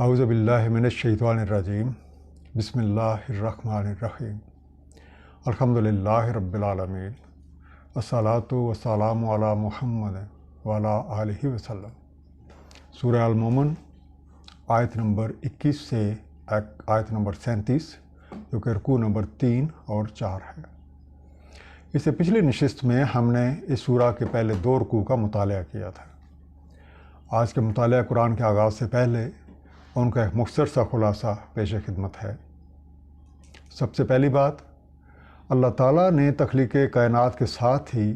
اعوذ باللہ من الشیطان الرجیم بسم اللہ الرحمن الرحیم الحمدللہ رب العالمین الصلاۃ والسلام علی محمد وعلی آلہ وسلم۔ سورہ المومن آیت نمبر 21 سے آیت نمبر 37، جو کہ رکوع نمبر 3 اور 4 ہے۔ اس سے پچھلی نشست میں ہم نے اس سورہ کے پہلے 2 رکوع کا مطالعہ کیا تھا۔ آج کے مطالعہ قرآن کے آغاز سے پہلے ان کا ایک مختصر سا خلاصہ پیش خدمت ہے۔ سب سے پہلی بات، اللہ تعالیٰ نے تخلیق کائنات کے ساتھ ہی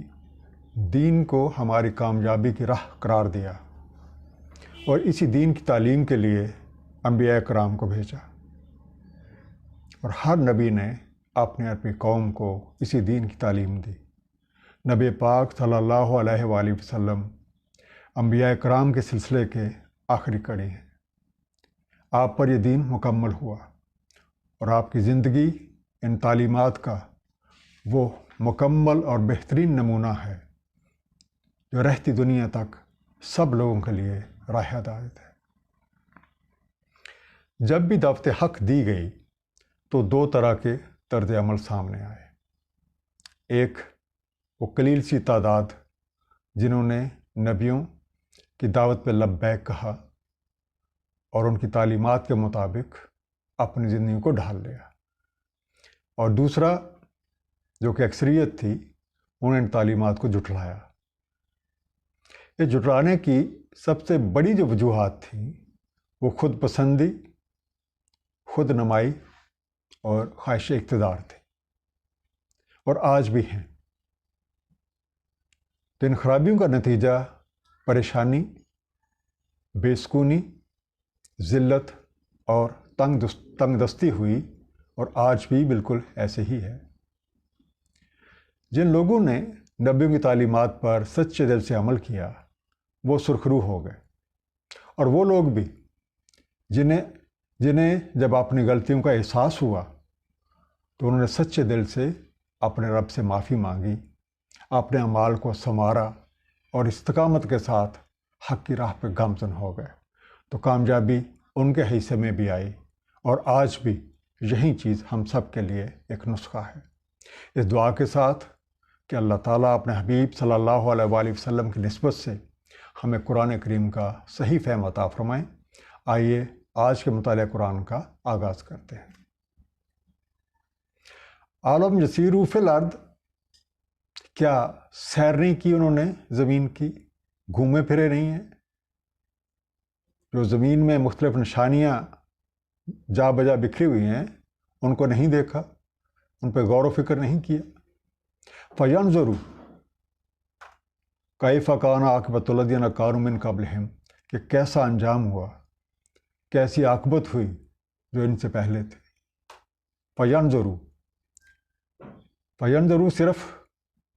دین کو ہماری کامیابی کی راہ قرار دیا اور اسی دین کی تعلیم کے لیے انبیاء کرام کو بھیجا، اور ہر نبی نے اپنی قوم کو اسی دین کی تعلیم دی۔ نبی پاک صلی اللہ علیہ وآلہ وسلم انبیاء کرام کے سلسلے کے آخری کڑی ہیں۔ آپ پر یہ دین مکمل ہوا اور آپ کی زندگی ان تعلیمات کا وہ مکمل اور بہترین نمونہ ہے جو رہتی دنیا تک سب لوگوں کے لیے راہ ہدایت ہے۔ جب بھی دعوت حق دی گئی تو 2 طرح کے طرز عمل سامنے آئے۔ ایک، وہ قلیل سی تعداد جنہوں نے نبیوں کی دعوت پہ لبیک کہا اور ان کی تعلیمات کے مطابق اپنی زندگی کو ڈھال لیا، اور دوسرا جو کہ اکثریت تھی، انہوں نے ان تعلیمات کو جھٹلایا۔ یہ جھٹلانے کی سب سے بڑی جو وجوہات تھیں وہ خود پسندی، خود نمائی اور خواہش اقتدار تھی، اور آج بھی ہیں۔ تو ان خرابیوں کا نتیجہ پریشانی، بے سکونی، ذلت اور تنگ دستی ہوئی، اور آج بھی بالکل ایسے ہی ہے۔ جن لوگوں نے نبیوں کی تعلیمات پر سچے دل سے عمل کیا وہ سرخرو ہو گئے، اور وہ لوگ بھی جنہیں جب اپنی غلطیوں کا احساس ہوا تو انہوں نے سچے دل سے اپنے رب سے معافی مانگی، اپنے اعمال کو سنوارا اور استقامت کے ساتھ حق کی راہ پہ گامزن ہو گئے، تو کامیابی ان کے حصے میں بھی آئی۔ اور آج بھی یہی چیز ہم سب کے لیے ایک نسخہ ہے، اس دعا کے ساتھ کہ اللہ تعالیٰ اپنے حبیب صلی اللہ علیہ وآلہ وسلم کی نسبت سے ہمیں قرآن کریم کا صحیح فہم عطا فرمائیں۔ آئیے آج کے مطالعہ قرآن کا آغاز کرتے ہیں۔ عالم یسیروا فی الارض، کیا سیر نہیں کی انہوں نے زمین کی، گھومے پھرے نہیں ہیں؟ جو زمین میں مختلف نشانیاں جا بجا بکھری ہوئی ہیں ان کو نہیں دیکھا، ان پہ غور و فکر نہیں کیا؟ فینظروا کیف کان عاقبۃ الذین کانوا من قبلہم، کہ کیسا انجام ہوا، کیسی عاقبت ہوئی جو ان سے پہلے تھے۔ فینظروا صرف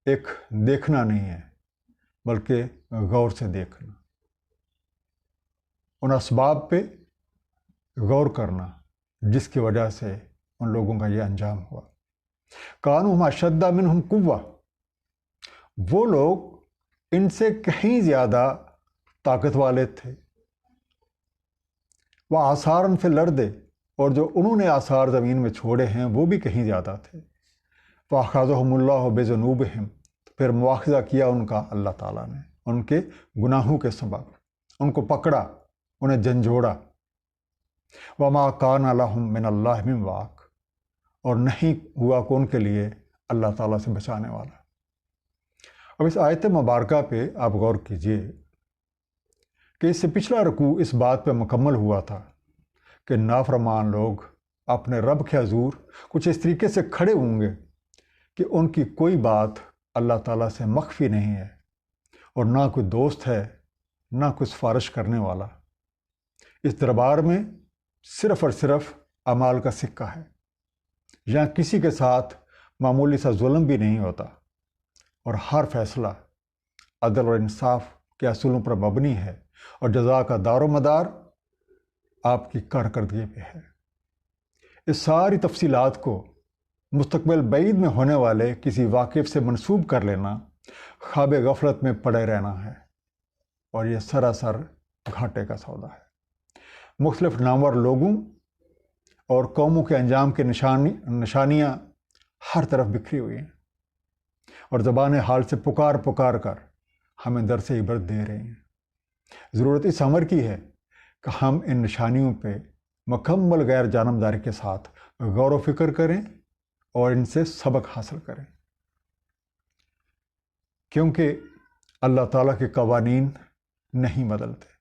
ایک دیکھنا نہیں ہے بلکہ غور سے دیکھنا، ان اسباب پہ غور کرنا جس کی وجہ سے ان لوگوں کا یہ انجام ہوا۔ کانوا ہم اشد منہم قوہ، وہ لوگ ان سے کہیں زیادہ طاقت والے تھے۔ وآثارا فی الارض، اور جو انہوں نے آثار زمین میں چھوڑے ہیں وہ بھی کہیں زیادہ تھے۔ فأخذہم اللہ بذنوبہم، پھر مواخذہ کیا ان کا اللہ تعالیٰ نے ان کے گناہوں کے سبب، ان کو پکڑا، انہیں جھنجھوڑا۔ وما کان لہم من اللہ من واق، اور نہیں ہوا کہ ان کے لیے اللہ تعالیٰ سے بچانے والا۔ اب اس آیت مبارکہ پہ آپ غور کیجئے کہ اس سے پچھلا رکوع اس بات پہ مکمل ہوا تھا کہ نافرمان لوگ اپنے رب کے حضور کچھ اس طریقے سے کھڑے ہوں گے کہ ان کی کوئی بات اللہ تعالیٰ سے مخفی نہیں ہے، اور نہ کوئی دوست ہے نہ کوئی سفارش کرنے والا۔ اس دربار میں صرف اور صرف اعمال کا سکہ ہے، یہاں کسی کے ساتھ معمولی سا ظلم بھی نہیں ہوتا، اور ہر فیصلہ عدل اور انصاف کے اصولوں پر مبنی ہے، اور جزا کا دار و مدار آپ کی کارکردگی پہ ہے۔ اس ساری تفصیلات کو مستقبل بعید میں ہونے والے کسی واقعے سے منسوب کر لینا خواب غفلت میں پڑے رہنا ہے، اور یہ سراسر گھاٹے کا سودا ہے۔ مختلف نامور لوگوں اور قوموں کے انجام کے نشانیاں ہر طرف بکھری ہوئی ہیں، اور زبان حال سے پکار کر ہمیں درس عبرت دے رہے ہیں۔ ضرورت اس امر کی ہے کہ ہم ان نشانیوں پہ مکمل غیر جانبداری کے ساتھ غور و فکر کریں اور ان سے سبق حاصل کریں، کیونکہ اللہ تعالیٰ کے قوانین نہیں بدلتے۔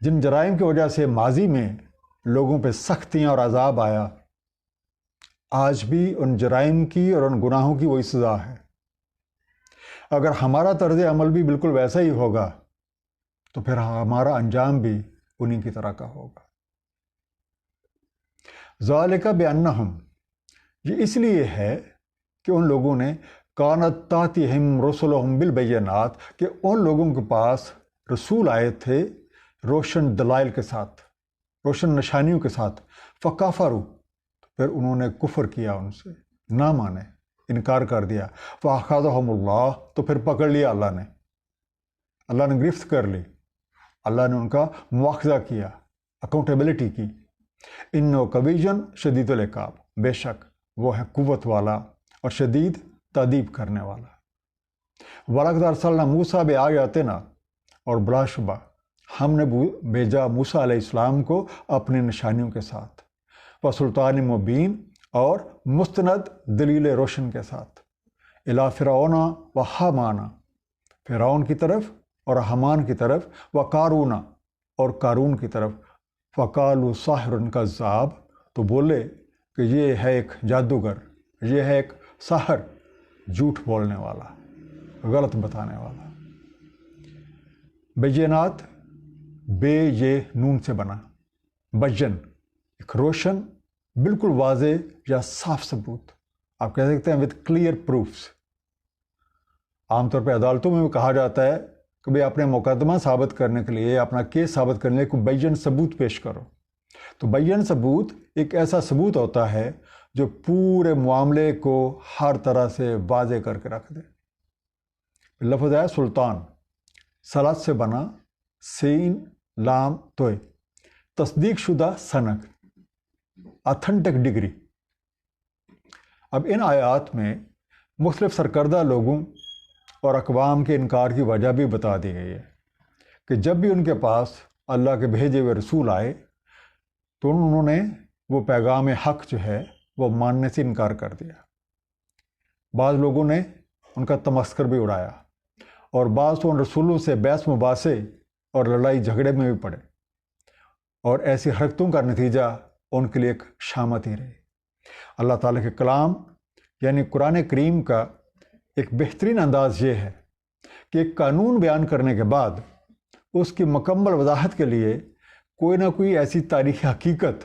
جن جرائم کی وجہ سے ماضی میں لوگوں پہ سختیاں اور عذاب آیا، آج بھی ان جرائم کی اور ان گناہوں کی وہی سزا ہے۔ اگر ہمارا طرز عمل بھی بالکل ویسا ہی ہوگا تو پھر ہمارا انجام بھی انہی کی طرح کا ہوگا۔ ذالک بانہم، یہ اس لیے ہے کہ ان لوگوں نے کانت تاتہم رسلہم بالبینات، کہ ان لوگوں کے پاس رسول آئے تھے روشن دلائل کے ساتھ، روشن نشانیوں کے ساتھ، فکفروا، پھر انہوں نے کفر کیا، ان سے نہ مانے، انکار کر دیا، فاخذہم اللہ، تو پھر پکڑ لیا اللہ نے گرفت کر لی، اللہ نے ان کا مواخذہ کیا، اکاؤنٹیبلٹی کی۔ انہ قویٌ شدید العقاب، بے شک وہ ہے قوت والا اور شدید تادیب کرنے والا۔ وَلَقَدْ أَرْسَلْنَا مُوسَىٰ بِآيَاتِنَا، اور بلا شبہ ہم نے بھیجا موسیٰ علیہ السلام کو اپنی نشانیوں کے ساتھ، وَسُلْطَانٍ مُبِينٍ، اور مستند دلیل روشن کے ساتھ، اِلیٰ فِرْعَوْنَ وَحَامَانَ، فرعون کی طرف اور حامان کی طرف، وَقَارُونَ، اور قارون کی طرف، فَقَالُوا سَاحِرٌ کَذَّابٌ، تو بولے کہ یہ ہے ایک جادوگر، یہ ہے ایک ساحر، جھوٹ بولنے والا، غلط بتانے والا۔ بینات، بے یہ نون سے بنا، بین ایک روشن، بالکل واضح یا صاف ثبوت، آپ کہہ سکتے ہیں with clear proofs۔ عام طور پہ عدالتوں میں بھی کہا جاتا ہے کہ بھئی اپنے مقدمہ ثابت کرنے کے لیے، اپنا کیس ثابت کرنے کے لیے کوئی بین ثبوت پیش کرو۔ تو بین ثبوت ایک ایسا ثبوت ہوتا ہے جو پورے معاملے کو ہر طرح سے واضح کر کے رکھ دے۔ لفظ ہے سلطان، سلط سے بنا، سین لام توئے، تصدیق شدہ سند، اتھنٹک ڈگری۔ اب ان آیات میں مختلف سرکردہ لوگوں اور اقوام کے انکار کی وجہ بھی بتا دی گئی ہے کہ جب بھی ان کے پاس اللہ کے بھیجے ہوئے رسول آئے تو انہوں نے وہ پیغام حق جو ہے وہ ماننے سے انکار کر دیا۔ بعض لوگوں نے ان کا تمسخر بھی اڑایا، اور بعض تو ان رسولوں سے بحث مباحثے اور لڑائی جھگڑے میں بھی پڑے، اور ایسی حرکتوں کا نتیجہ ان کے لیے ایک شامت ہی رہی۔ اللہ تعالیٰ کے کلام یعنی قرآن کریم کا ایک بہترین انداز یہ ہے کہ ایک قانون بیان کرنے کے بعد اس کی مکمل وضاحت کے لیے کوئی نہ کوئی ایسی تاریخی حقیقت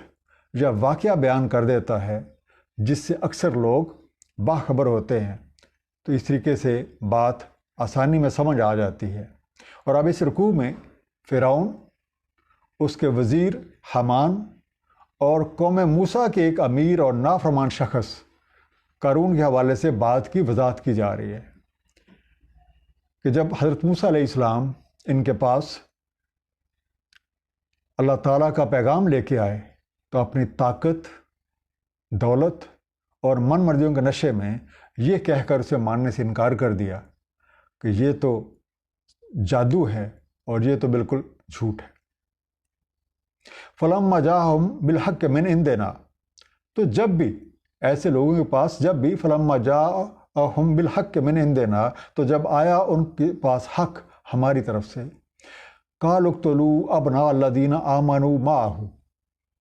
یا واقعہ بیان کر دیتا ہے جس سے اکثر لوگ باخبر ہوتے ہیں، تو اس طریقے سے بات آسانی میں سمجھ آ جاتی ہے۔ اور اب اس رکوع میں فرعون، اس کے وزیر حامان اور قوم موسیٰ کے ایک امیر اور نافرمان شخص قارون کے حوالے سے بات کی وضاحت کی جا رہی ہے کہ جب حضرت موسیٰ علیہ السلام ان کے پاس اللہ تعالیٰ کا پیغام لے کے آئے تو اپنی طاقت، دولت اور من مرضیوں کے نشے میں یہ کہہ کر اسے ماننے سے انکار کر دیا کہ یہ تو جادو ہے اور یہ تو بالکل جھوٹ ہے۔ فَلَمَّا جَاءَهُم بِالْحَقِّ مِنْ عِنْدِنَا، تو جب بھی ایسے لوگوں کے پاس، جب بھی فَلَمَّا جَاءَهُم بِالْحَقِّ مِنْ عِنْدِنَا، تو جب آیا ان کے پاس حق ہماری طرف سے، قَالُوا اقْتُلُوا أَبْنَاءَ الَّذِينَ آمَنُوا مَعَهُ،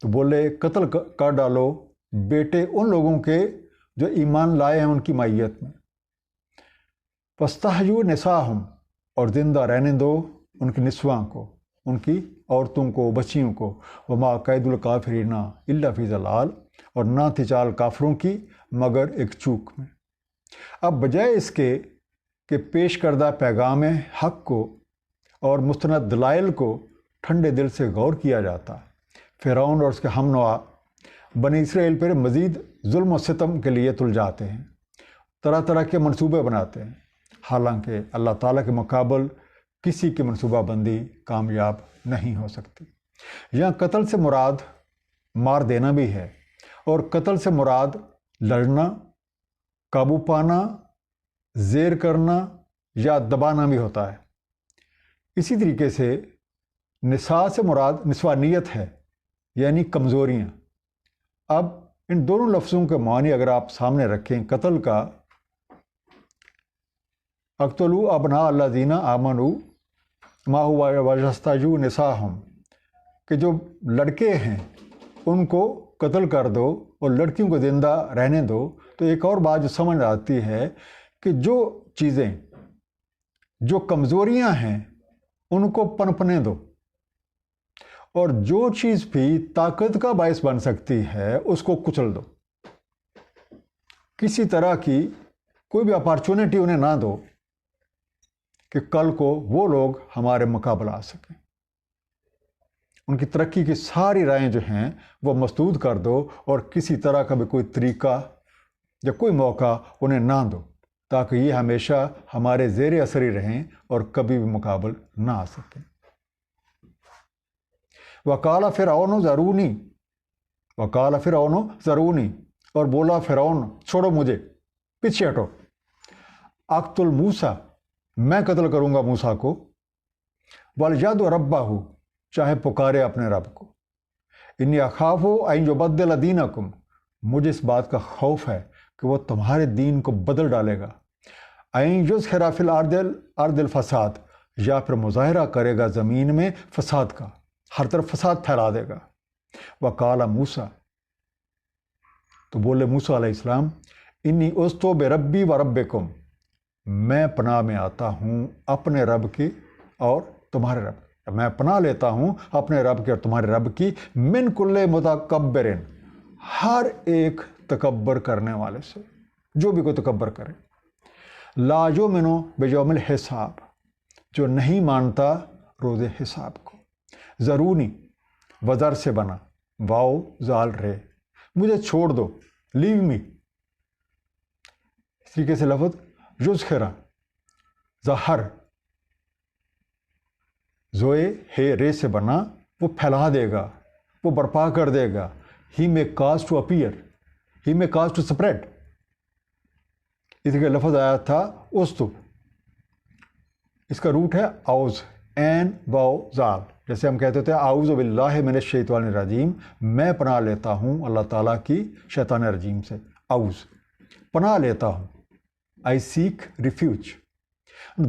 تو بولے قتل کر ڈالو بیٹے ان لوگوں کے جو ایمان لائے ہیں ان کی معیت میں، فَاسْتَحْيُوا نِسَاءَهُمْ، اور زندہ رہنے دو ان کی نسواں کو، ان کی عورتوں کو، بچیوں کو، وَمَا كَيْدُ الْكَافِرِينَ إِلَّا فِي ضَلَالٍ، اور نہ تھی چال کافروں کی مگر ایک چوک میں۔ اب بجائے اس کے کہ پیش کردہ پیغام حق کو اور مستند دلائل کو ٹھنڈے دل سے غور کیا جاتا، فرعون اور اس کے ہم نوا بنی اسرائیل پر مزید ظلم و ستم کے لیے تل جاتے ہیں، طرح طرح کے منصوبے بناتے ہیں، حالانکہ اللہ تعالیٰ کے مقابل کسی کی منصوبہ بندی کامیاب نہیں ہو سکتی۔ یہاں قتل سے مراد مار دینا بھی ہے، اور قتل سے مراد لڑنا، قابو پانا، زیر کرنا یا دبانا بھی ہوتا ہے۔ اسی طریقے سے نساء سے مراد نسوانیت ہے، یعنی کمزوریاں۔ اب ان دونوں لفظوں کے معنی اگر آپ سامنے رکھیں، قتل کا اقتلوا ابناء الذین آمنوا ما واستحیوا نساءہم، کہ جو لڑکے ہیں ان کو قتل کر دو اور لڑکیوں کو زندہ رہنے دو، تو ایک اور بات جو سمجھ آتی ہے کہ جو چیزیں، جو کمزوریاں ہیں ان کو پنپنے دو، اور جو چیز بھی طاقت کا باعث بن سکتی ہے اس کو کچل دو۔ کسی طرح کی کوئی بھی اپارچونٹی انہیں نہ دو کہ کل کو وہ لوگ ہمارے مقابلہ آ سکیں۔ ان کی ترقی کی ساری راہیں جو ہیں وہ مسدود کر دو، اور کسی طرح کا بھی کوئی طریقہ یا کوئی موقع انہیں نہ دو، تاکہ یہ ہمیشہ ہمارے زیر اثر ہی رہیں اور کبھی بھی مقابل نہ آ سکیں۔ وقال فرعون ذرونی، وقال فرعون ذرونی، اور بولا فرعون چھوڑو مجھے، پیچھے ہٹو، اقتل موسیٰ، میں قتل کروں گا موسیٰ کو، وَلْيَدْعُ رَبَّهُ، چاہے پکارے اپنے رب کو، انی اخاف ان یبدل دینکم، مجھے اس بات کا خوف ہے کہ وہ تمہارے دین کو بدل ڈالے گا، این یظہر فی الارض الفساد، یا پھر مظاہرہ کرے گا زمین میں فساد کا، ہر طرف فساد پھیلا دے گا۔ وقال موسیٰ، تو بولے موسیٰ علیہ السلام، انی اُستُو بربی و ربکم، میں پناہ میں آتا ہوں اپنے رب کی اور تمہارے رب کی، میں پناہ لیتا ہوں اپنے رب کی اور تمہارے رب کی، من کل متکبر، ہر ایک تکبر کرنے والے سے، جو بھی کوئی تکبر کرے، لا یؤمن بیوم الحساب، جو نہیں مانتا روز حساب کو، ذرونی وزر سے بنا، واؤ زال رے، مجھے چھوڑ دو، لیو می۔ اس طریقے سے لفظ یظہر، ظہر، زوئے ہے رے سے بنا، وہ پھیلا دے گا، وہ برپا کر دے گا، ہی میں کاز ٹو اپیئر، ہی میں کاز ٹو سپریڈ۔ اس کا لفظ آیا تھا استو، اس کا روٹ ہے اوز، این واو زال، جیسے ہم کہتے تھے اعوذ باللہ من الشیطان الرجیم، میں پناہ لیتا ہوں اللہ تعالیٰ کی شیطان رجیم سے، اعوذ، پناہ لیتا ہوں، آئی سیک ریفیوج۔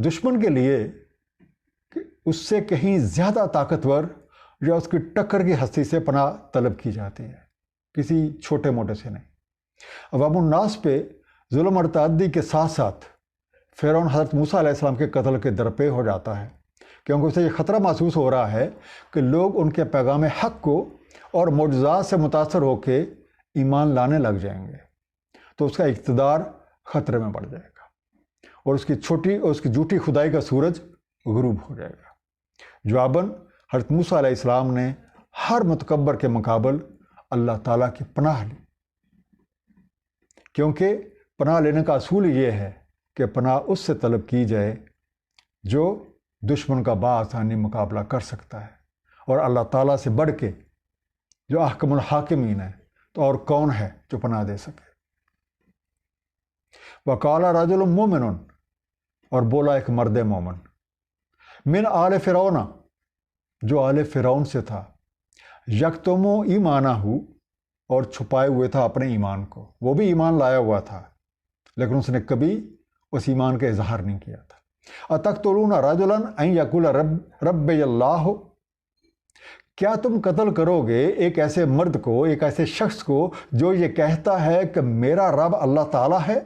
دشمن کے لیے اس سے کہیں زیادہ طاقتور یا اس کی ٹکر کی ہستی سے پناہ طلب کی جاتی ہے، کسی چھوٹے موٹے سے نہیں۔ عوام الناس پہ ظلم اور تعدی کے ساتھ ساتھ فرعون حضرت موسیٰ علیہ السلام کے قتل کے درپے ہو جاتا ہے، کیونکہ اسے یہ خطرہ محسوس ہو رہا ہے کہ لوگ ان کے پیغام حق کو اور معجزات سے متاثر ہو کے ایمان لانے لگ جائیں گے، تو اس کا اقتدار خطرے میں بڑھ جائے گا، اور اس کی جھوٹی خدائی کا سورج غروب ہو جائے گا۔ جواباً حضرت موسیٰ علیہ السلام نے ہر متکبر کے مقابل اللہ تعالیٰ کی پناہ لی، کیونکہ پناہ لینے کا اصول یہ ہے کہ پناہ اس سے طلب کی جائے جو دشمن کا بآسانی مقابلہ کر سکتا ہے، اور اللہ تعالیٰ سے بڑھ کے جو احکم الحاکمین ہے تو اور کون ہے جو پناہ دے سکے۔ وقال رجل مومن، اور بولا ایک مرد مومن، من آل فرعون، جو آل فرعون سے تھا، یکتم ایمانہ، اور چھپائے ہوئے تھا اپنے ایمان کو، وہ بھی ایمان لایا ہوا تھا لیکن اس نے کبھی اس ایمان کا اظہار نہیں کیا تھا۔ اتقتلون رجلا ان یقول ربی اللہ، کیا تم قتل کرو گے ایک ایسے مرد کو، ایک ایسے شخص کو جو یہ کہتا ہے کہ میرا رب اللہ تعالیٰ ہے؟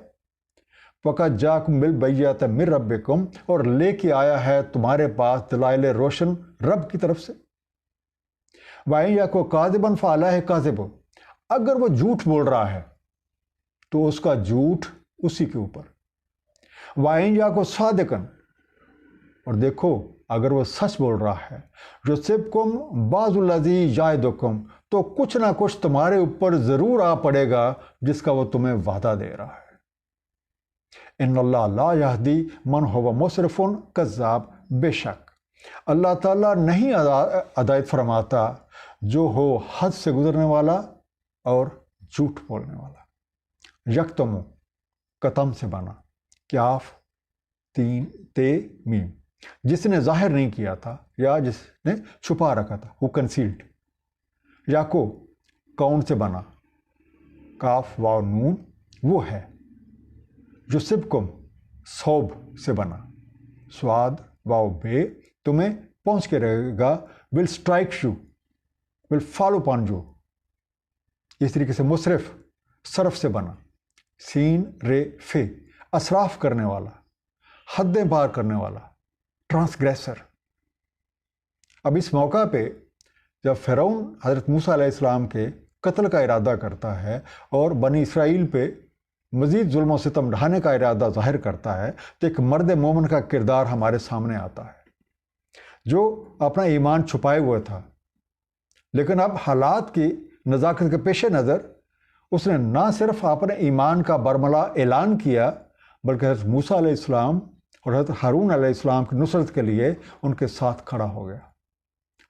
فقط جاکم بالبینۃ من ربکم، اور لے کے آیا ہے تمہارے پاس دلائل روشن رب کی طرف سے۔ وَإِن یَکُ کاذبًا فَعَلَیہ کاذب، اگر وہ جھوٹ بول رہا ہے تو اس کا جھوٹ اسی کے اوپر۔ وَإِن یَکُ صَادِقًا، اور دیکھو اگر وہ سچ بول رہا ہے، یُصِبْکُم بَعْضُ الَّذِی یَعِدُکُم، تو کچھ نہ کچھ تمہارے اوپر ضرور آ پڑے گا جس کا وہ تمہیں وعدہ دے رہا ہے۔ ان اللہ لا یہدی من ہو مسرف کذاب، بے شک اللہ تعالیٰ نہیں ہدایت فرماتا جو ہو حد سے گزرنے والا اور جھوٹ بولنے والا۔ یکتمو قتم سے بنا، کیاف تین تے میم، جس نے ظاہر نہیں کیا تھا یا جس نے چھپا رکھا تھا، وہ کنسیلڈ۔ یاکو کون سے بنا، کاف واو نون، وہ ہے۔ جو سبکم صوب سے بنا، سواد واو بے، تمہیں پہنچ کے رہے گا، will strike you, will follow پان یو۔ اس طریقے سے مصرف صرف سے بنا، سین رے فے، اسراف کرنے والا، حدیں پار کرنے والا، ٹرانسگریسر۔ اب اس موقع پہ جب فرعون حضرت موسیٰ علیہ السلام کے قتل کا ارادہ کرتا ہے اور بنی اسرائیل پہ مزید ظلم و ستم ڈھانے کا ارادہ ظاہر کرتا ہے، تو ایک مرد مومن کا کردار ہمارے سامنے آتا ہے جو اپنا ایمان چھپائے ہوئے تھا، لیکن اب حالات کی نزاکت کے پیش نظر اس نے نہ صرف اپنے ایمان کا برملا اعلان کیا، بلکہ حضرت موسیٰ علیہ السلام اور حضرت ہارون علیہ السلام کی نصرت کے لیے ان کے ساتھ کھڑا ہو گیا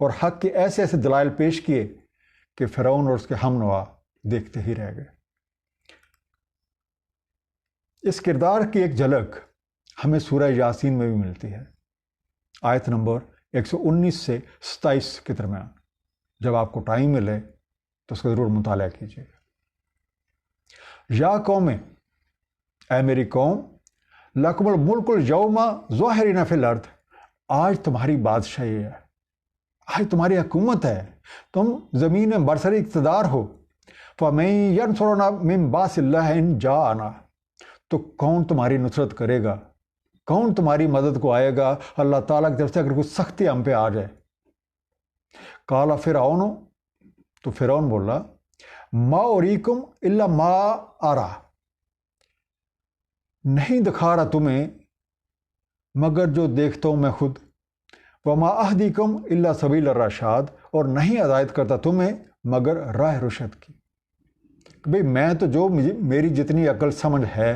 اور حق کے ایسے ایسے دلائل پیش کیے کہ فرعون اور اس کے ہم نوا دیکھتے ہی رہ گئے۔ اس کردار کی ایک جھلک ہمیں سورہ یاسین میں بھی ملتی ہے، آیت نمبر 119 سے 27 کے درمیان۔ جب آپ کو ٹائم ملے تو اس کا ضرور مطالعہ کیجیے گا۔ یا قوم، اے میری قوم، لکم الملک الیوم ظاہرین فی الارض، آج تمہاری بادشاہی ہے، آج تمہاری حکومت ہے، تم زمین میں برسری اقتدار ہو۔ فَمَن يَنصُرُنَا مِن بَأْسِ اللَّهِ إِن جَاءَنَا، تو کون تمہاری نصرت کرے گا، کون تمہاری مدد کو آئے گا اللہ تعالیٰ کی طرف سے اگر کوئی سختی ہم پہ آ جائے۔ قال فرعون، تو فرعون بولا، ما اریکم الا ما ارا، نہیں دکھا رہا تمہیں مگر جو دیکھتا ہوں میں خود۔ وما اہدیکم الا سبیل الرشاد، اور نہیں ہدایت کرتا تمہیں مگر راہ رشد کی۔ بھئی میں تو جو میری جتنی عقل سمجھ ہے،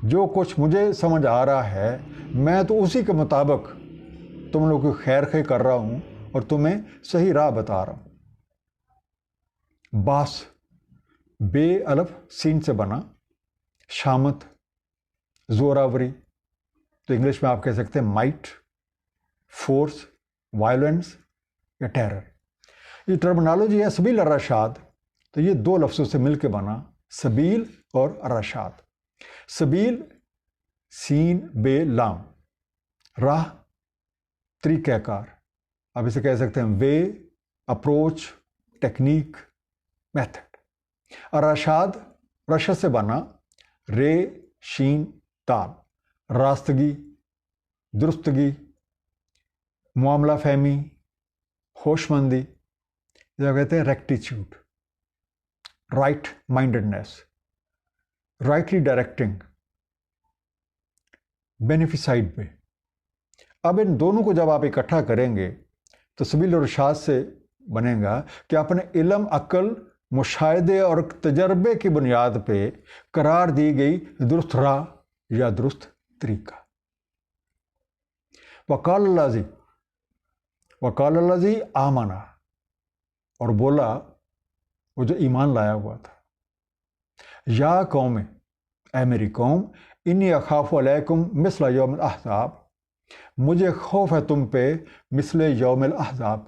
جو کچھ مجھے سمجھ آ رہا ہے، میں تو اسی کے مطابق تم لوگوں کی خیر خواہی کر رہا ہوں اور تمہیں صحیح راہ بتا رہا ہوں۔ باس بے الف سین سے بنا، شامت، زوراوری، تو انگلش میں آپ کہہ سکتے ہیں مائٹ، فورس، وائلنس یا ٹیرر۔ یہ ٹرمنالوجی ہے سبیل الرشاد، تو یہ دو لفظوں سے مل کے بنا، سبیل اور الرشاد۔ سبیل سین بے لام، راہ، طریقہ کار، آپ اسے کہہ سکتے ہیں وے، اپروچ، ٹیکنیک، میتھڈ۔ الرشاد رشد سے بنا، رے شین تال، راستگی، درستگی، معاملہ فہمی، ہوش مندی، جو کہتے ہیں ریکٹیچیوڈ، رائٹ مائنڈڈنیس، رائٹلی ڈائریکٹنگ، بینیفیسائڈ میں۔ اب ان دونوں کو جب آپ اکٹھا کریں گے تو سبیل الرشاد سے بنے گا کہ اپنے علم، عقل، مشاہدے اور تجربے کی بنیاد پہ قرار دی گئی درست راہ یا درست طریقہ۔ وقال الذی آمنا، اور بولا وہ جو ایمان لایا ہوا تھا، یا قوم، اے میری قوم، انی اخاف علیکم مثل یوم الاحزاب، مجھے خوف ہے تم پہ مثل یوم الاحزاب۔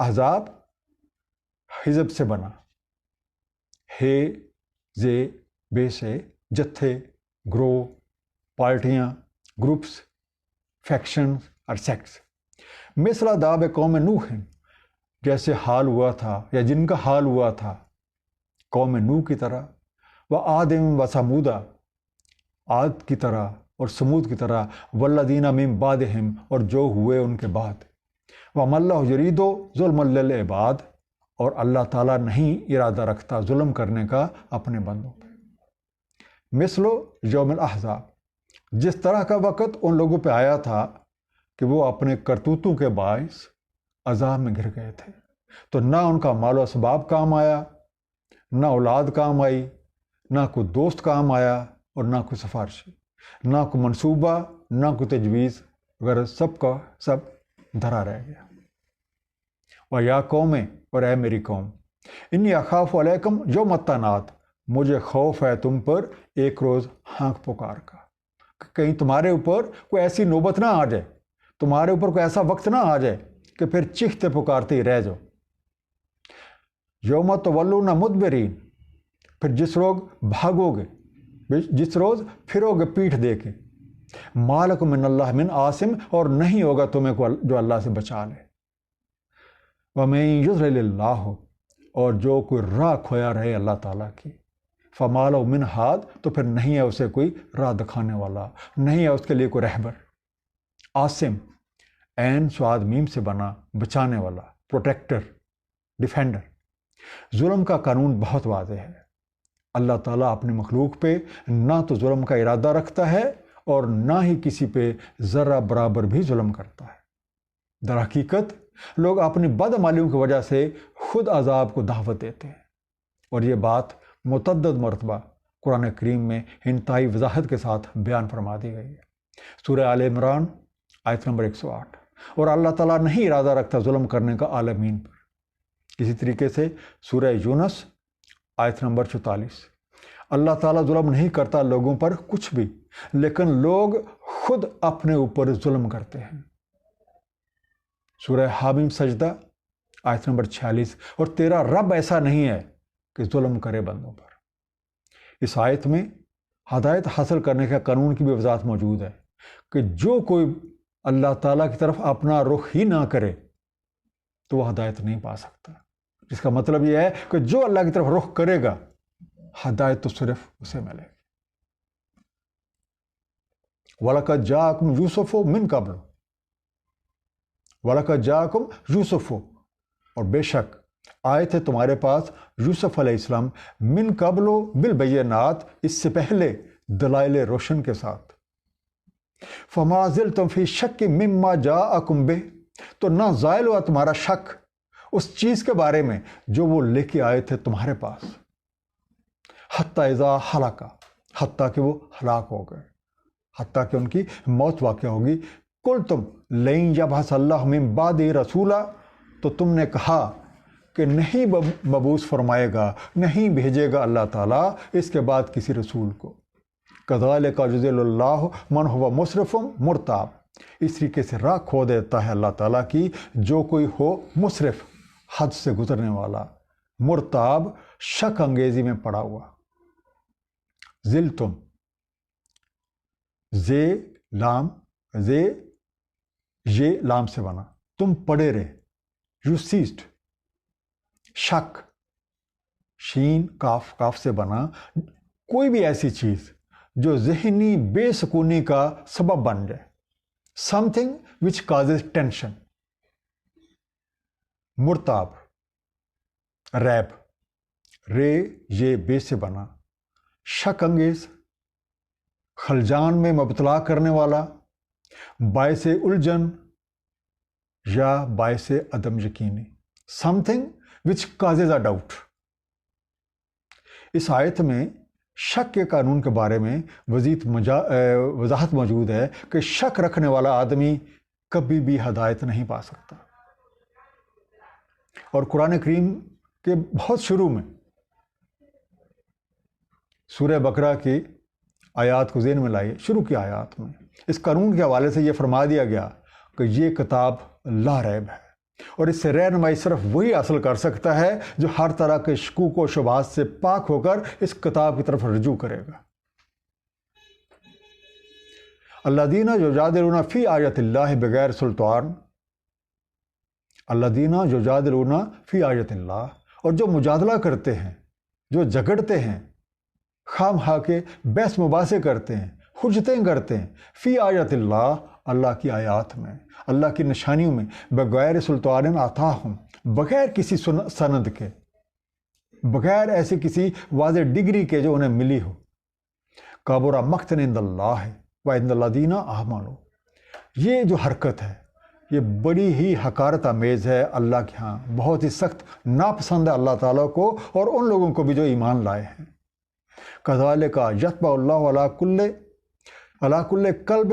احزاب حزب سے بنا، ہے زے بے سے، جتھے، گروہ، پارٹیاں، گروپس، فیکشنز اور سیکٹس۔ مثل داب قوم نوح، جیسے حال ہوا تھا یا جن کا حال ہوا تھا قوم نوح کی طرح، و آدم و سمودا، عاد کی طرح اور سمود کی طرح، والذین من بعدہم، اور جو ہوئے ان کے بعد، وما اللہ یرید ظلم للعباد، اور اللہ تعالیٰ نہیں ارادہ رکھتا ظلم کرنے کا اپنے بندوں پہ۔ مثل یوم الاحزاب، جس طرح کا وقت ان لوگوں پہ آیا تھا کہ وہ اپنے کرتوتوں کے باعث عذاب میں گر گئے تھے، تو نہ ان کا مال و اسباب کام آیا، نہ اولاد کام آئی، نہ کوئی دوست کام آیا، اور نہ کوئی سفارشی، نہ کوئی منصوبہ، نہ کوئی تجویز، اگر سب کا سب دھرا رہ گیا۔ اور یا قومیں، اور اے میری قوم، انی اخاف علیکم یوم التناد، مجھے خوف ہے تم پر ایک روز ہانک پکار کا، کہیں تمہارے اوپر کوئی ایسی نوبت نہ آ جائے، تمہارے اوپر کوئی ایسا وقت نہ آ جائے کہ پھر چیختے پکارتے ہی رہ جاؤ۔ یوم تولون مدبرین، پھر جس روز بھاگو گے، جس روز پھرو گے پیٹھ دے کے، مالکم من اللہ من عاصم، اور نہیں ہوگا تمہیں کو جو اللہ سے بچا لے۔ وَمَن يُضْلِلِ اللَّهُ، اور جو کوئی راہ کھویا رہے اللہ تعالیٰ کی، فَمَا لَهُ مِنْ هَادٍ، تو پھر نہیں ہے اسے کوئی راہ دکھانے والا، نہیں ہے اس کے لیے کوئی رہبر۔ عاصم عین سواد میم سے بنا، بچانے والا، پروٹیکٹر، ڈیفینڈر۔ ظلم کا قانون بہت واضح ہے، اللہ تعالیٰ اپنی مخلوق پہ نہ تو ظلم کا ارادہ رکھتا ہے اور نہ ہی کسی پہ ذرہ برابر بھی ظلم کرتا ہے۔ در حقیقت لوگ اپنی بدعمالیوں کی وجہ سے خود عذاب کو دعوت دیتے ہیں، اور یہ بات متعدد مرتبہ قرآن کریم میں انتہائی وضاحت کے ساتھ بیان فرما دی گئی ہے۔ سورہ آل عمران آیت نمبر 108۔ اور اللہ تعالیٰ نہیں ارادہ رکھتا ظلم کرنے کا عالمین پر۔ اسی طریقے سے سورہ یونس آیت نمبر 44۔ اللہ تعالیٰ ظلم نہیں کرتا لوگوں پر کچھ بھی، لیکن لوگ خود اپنے اوپر ظلم کرتے ہیں۔ سورہ حامیم سجدہ آیت نمبر 46۔ اور تیرا رب ایسا نہیں ہے کہ ظلم کرے بندوں پر۔ اس آیت میں ہدایت حاصل کرنے کا قانون کی بھی وضاحت موجود ہے کہ جو کوئی اللہ تعالیٰ کی طرف اپنا رخ ہی نہ کرے تو وہ ہدایت نہیں پا سکتا۔ جس کا مطلب یہ ہے کہ جو اللہ کی طرف رخ کرے گا ہدایت تو صرف اسے ملے گی۔ وَلَقَدْ جَاءَكُمْ يُوسُفُ مِنْ قَبْلُ، وَلَقَدْ جَاءَكُمْ يُوسُفُ، اور بے شک آئے تھے تمہارے پاس یوسف علیہ السلام، من قبل بالبینات، اس سے پہلے دلائل روشن کے ساتھ۔ فما زلتم فی شک مما جاءکم بہ، تو نہ زائل ہوا تمہارا شک اس چیز کے بارے میں جو وہ لے کے آئے تھے تمہارے پاس، حتی اذا ہلاک، حتیٰ کہ وہ ہلاک ہو گئے، حتیٰ کہ ان کی موت واقع ہوگی۔ قل تم لئن یبعث اللہ من بعد رسولا، تو تم نے کہا کہ نہیں مبعوث فرمائے گا، نہیں بھیجے گا اللہ تعالیٰ اس کے بعد کسی رسول کو۔ کذالک یضل اللہ من هو مسرف مرتاب، اس طریقے سے راہ کھو دیتا ہے اللہ تعالیٰ کی جو کوئی ہو مسرف، حد سے گزرنے والا، مرتاب، شک انگیزی میں پڑا ہوا۔ ذل تم، زے لام، زے یہ لام سے بنا، تم پڑے رہے، یو سیسڈ، شک، شین کاف، کاف سے بنا، کوئی بھی ایسی چیز جو ذہنی بے سکونی کا سبب بن جائے، something which causes tension. مرتاب، ریب، رے یہ بے سے بنا، شک انگیز، خلجان میں مبتلا کرنے والا، باعث الجھن یا باعث عدم یقینی، something which causes a doubt. اس آیت میں شک کے قانون کے بارے میں وضاحت موجود ہے کہ شک رکھنے والا آدمی کبھی بھی ہدایت نہیں پا سکتا۔ اور قرآن کریم کے بہت شروع میں سورہ بقرہ کی آیات کو ذہن میں لائیے، شروع کی آیات میں اس قانون کے حوالے سے یہ فرما دیا گیا کہ یہ کتاب لا ریب ہے، اور اس سے رہنمائی صرف وہی حاصل کر سکتا ہے جو ہر طرح کے شکوک و شبہات سے پاک ہو کر اس کتاب کی طرف رجوع کرے گا۔ الذین یجادلون فی آیات اللہ بغیر سلطان، الذین یجادلون فی آیات اللہ، اور جو مجادلہ کرتے ہیں، جو جھگڑتے ہیں، خام خواہ کے بحث مباحثے کرتے ہیں، حجتیں کرتے ہیں، فی آیات اللہ، اللہ کی آیات میں، اللہ کی نشانیوں میں، بغیر سلطان آتاہم، بغیر کسی سند کے، بغیر ایسے کسی واضح ڈگری کے جو انہیں ملی ہو۔ کبر مقتا عند اللہ وعند الذین آمنوا، یہ جو حرکت ہے یہ بڑی ہی حقارت آمیز ہے اللہ کے ہاں، بہت ہی سخت ناپسند ہے اللہ تعالیٰ کو اور ان لوگوں کو بھی جو ایمان لائے ہیں۔ کذالک یطبع اللہ علی کل قلب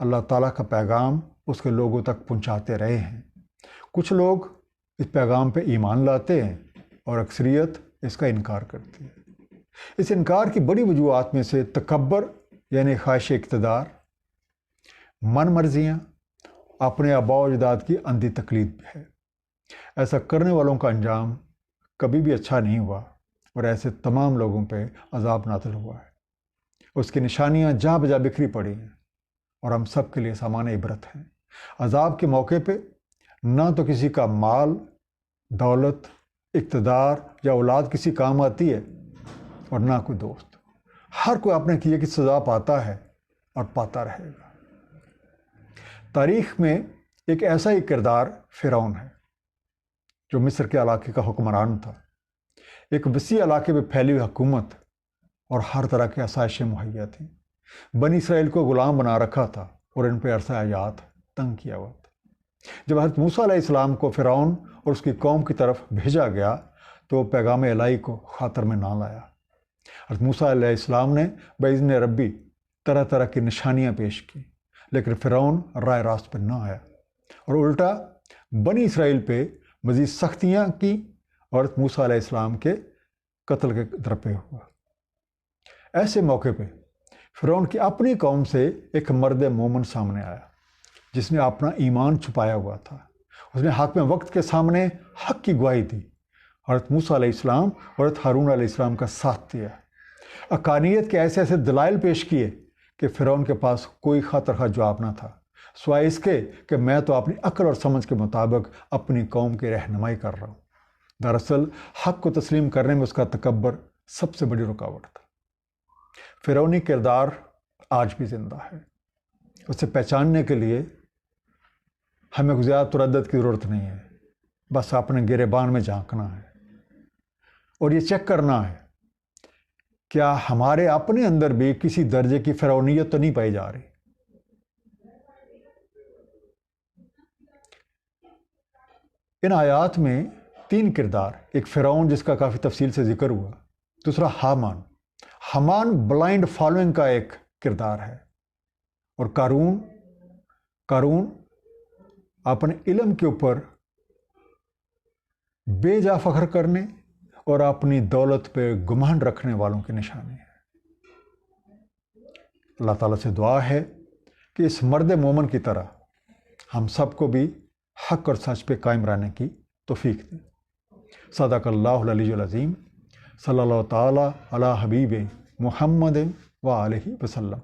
اللہ تعالیٰ کا پیغام اس کے لوگوں تک پہنچاتے رہے ہیں۔ کچھ لوگ اس پیغام پہ ایمان لاتے ہیں اور اکثریت اس کا انکار کرتی ہے۔ اس انکار کی بڑی وجوہات میں سے تکبر یعنی خواہش اقتدار، من مرضیاں، اپنے آباء و اجداد کی اندھی تقلید بھی ہے۔ ایسا کرنے والوں کا انجام کبھی بھی اچھا نہیں ہوا اور ایسے تمام لوگوں پہ عذاب نازل ہوا ہے۔ اس کی نشانیاں جہاں بجا بکھری پڑی ہیں اور ہم سب کے لیے سامان عبرت ہیں۔ عذاب کے موقع پہ نہ تو کسی کا مال، دولت، اقتدار یا اولاد کسی کام آتی ہے اور نہ کوئی دوست۔ ہر کوئی اپنے کیے کی سزا پاتا ہے اور پاتا رہے گا۔ تاریخ میں ایک ایسا ہی کردار فرعون ہے جو مصر کے علاقے کا حکمران تھا۔ ایک وسیع علاقے میں پھیلی ہوئی حکومت اور ہر طرح کی آسائشیں مہیا تھیں۔ بنی اسرائیل کو غلام بنا رکھا تھا اور ان پہ عرصہ حیات تنگ کیا ہوا تھا۔ جب حضرت موسیٰ علیہ السلام کو فرعون اور اس کی قوم کی طرف بھیجا گیا تو وہ پیغام الہی کو خاطر میں نہ لایا۔ حضرت موسیٰ علیہ السلام نے باذن ربی طرح طرح کی نشانیاں پیش کی، لیکن فرعون راہ راست پہ نہ آیا اور الٹا بنی اسرائیل پہ مزید سختیاں کی اور حضرت موسیٰ علیہ السلام کے قتل کے درپے ہوا۔ ایسے موقع پہ فرعون کی اپنی قوم سے ایک مرد مومن سامنے آیا جس نے اپنا ایمان چھپایا ہوا تھا۔ اس نے حاکم وقت کے سامنے حق کی گواہی دی، حضرت موسیٰ علیہ السلام اور حضرت ہارون علیہ السلام کا ساتھ دیا، حقانیت کے ایسے ایسے دلائل پیش کیے کہ فرعون کے پاس کوئی خاطر خواہ جواب نہ تھا سوائے اس کے کہ میں تو اپنی عقل اور سمجھ کے مطابق اپنی قوم کی رہنمائی کر رہا ہوں۔ دراصل حق کو تسلیم کرنے میں اس کا تکبر سب سے بڑی رکاوٹ تھا۔ فرعونی کردار آج بھی زندہ ہے۔ اسے پہچاننے کے لیے ہمیں کوئی زیادہ تردد کی ضرورت نہیں ہے، بس اپنے گریبان میں جھانکنا ہے اور یہ چیک کرنا ہے کیا ہمارے اپنے اندر بھی کسی درجے کی فرعونیت تو نہیں پائی جا رہی۔ ان آیات میں 3 کردار، ایک فرعون جس کا کافی تفصیل سے ذکر ہوا، دوسرا حامان بلائنڈ فالوئنگ کا ایک کردار ہے، اور قارون اپنے علم کے اوپر بے جا فخر کرنے اور اپنی دولت پہ گمانڈ رکھنے والوں کی نشانی ہے۔ اللہ تعالیٰ سے دعا ہے کہ اس مرد مومن کی طرح ہم سب کو بھی حق اور سچ پہ قائم رہنے کی توفیق دے۔ صدق اللہ العلی العظیم، صلی اللہ تعالیٰ علی حبیب محمد و آلہ وسلم۔